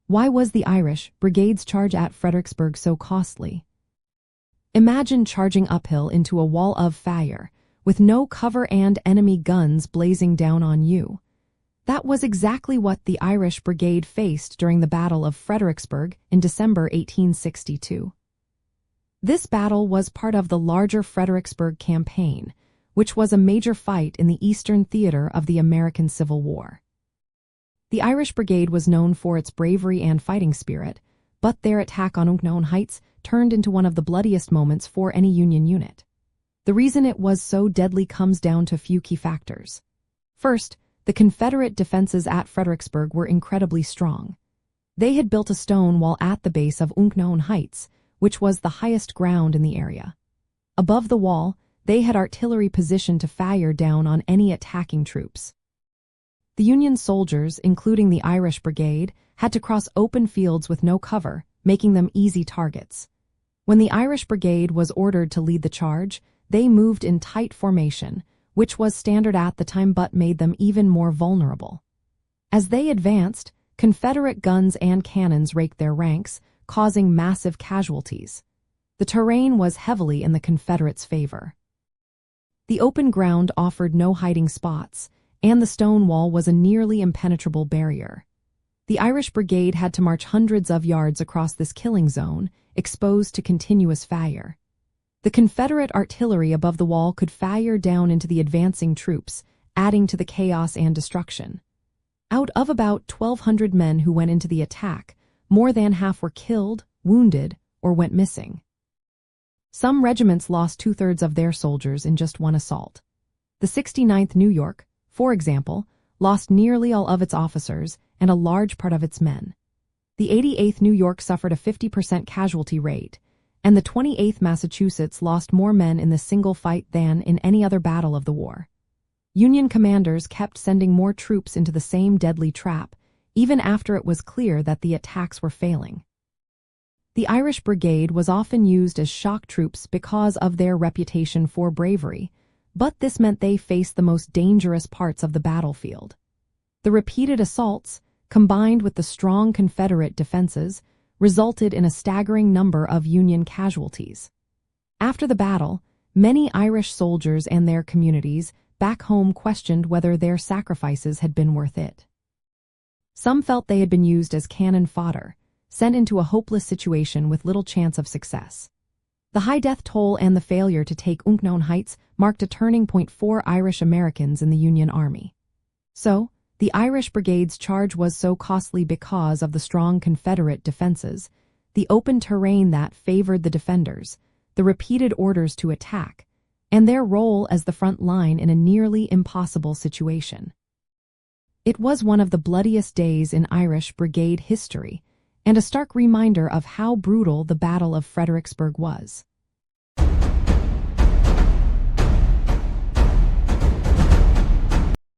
Why was the Irish Brigade's charge at Fredericksburg so costly? Imagine charging uphill into a wall of fire, with no cover and enemy guns blazing down on you. That was exactly what the Irish Brigade faced during the Battle of Fredericksburg in December 1862. This battle was part of the larger Fredericksburg campaign, which was a major fight in the Eastern Theater of the American Civil War. The Irish Brigade was known for its bravery and fighting spirit, but their attack on Unknown Heights turned into one of the bloodiest moments for any Union unit. The reason it was so deadly comes down to a few key factors. First, the Confederate defenses at Fredericksburg were incredibly strong. They had built a stone wall at the base of Unknown Heights, which was the highest ground in the area. Above the wall, they had artillery positioned to fire down on any attacking troops. The Union soldiers, including the Irish Brigade, had to cross open fields with no cover, making them easy targets. When the Irish Brigade was ordered to lead the charge, they moved in tight formation, which was standard at the time but made them even more vulnerable. As they advanced, Confederate guns and cannons raked their ranks, causing massive casualties. The terrain was heavily in the Confederates' favor. The open ground offered no hiding spots, and the stone wall was a nearly impenetrable barrier. The Irish Brigade had to march hundreds of yards across this killing zone, exposed to continuous fire. The Confederate artillery above the wall could fire down into the advancing troops, adding to the chaos and destruction. Out of about 1,200 men who went into the attack, more than half were killed, wounded, or went missing. Some regiments lost two-thirds of their soldiers in just one assault. The 69th New York, for example, lost nearly all of its officers and a large part of its men. The 88th New York suffered a 50% casualty rate, and the 28th Massachusetts lost more men in this single fight than in any other battle of the war. Union commanders kept sending more troops into the same deadly trap, even after it was clear that the attacks were failing. The Irish Brigade was often used as shock troops because of their reputation for bravery, but this meant they faced the most dangerous parts of the battlefield. The repeated assaults, combined with the strong Confederate defenses, resulted in a staggering number of Union casualties. After the battle, many Irish soldiers and their communities back home questioned whether their sacrifices had been worth it. Some felt they had been used as cannon fodder, sent into a hopeless situation with little chance of success. The high death toll and the failure to take Unknown Heights marked a turning point for Irish Americans in the Union Army. So, the Irish Brigade's charge was so costly because of the strong Confederate defenses, the open terrain that favored the defenders, the repeated orders to attack, and their role as the front line in a nearly impossible situation. It was one of the bloodiest days in Irish Brigade history, and a stark reminder of how brutal the Battle of Fredericksburg was.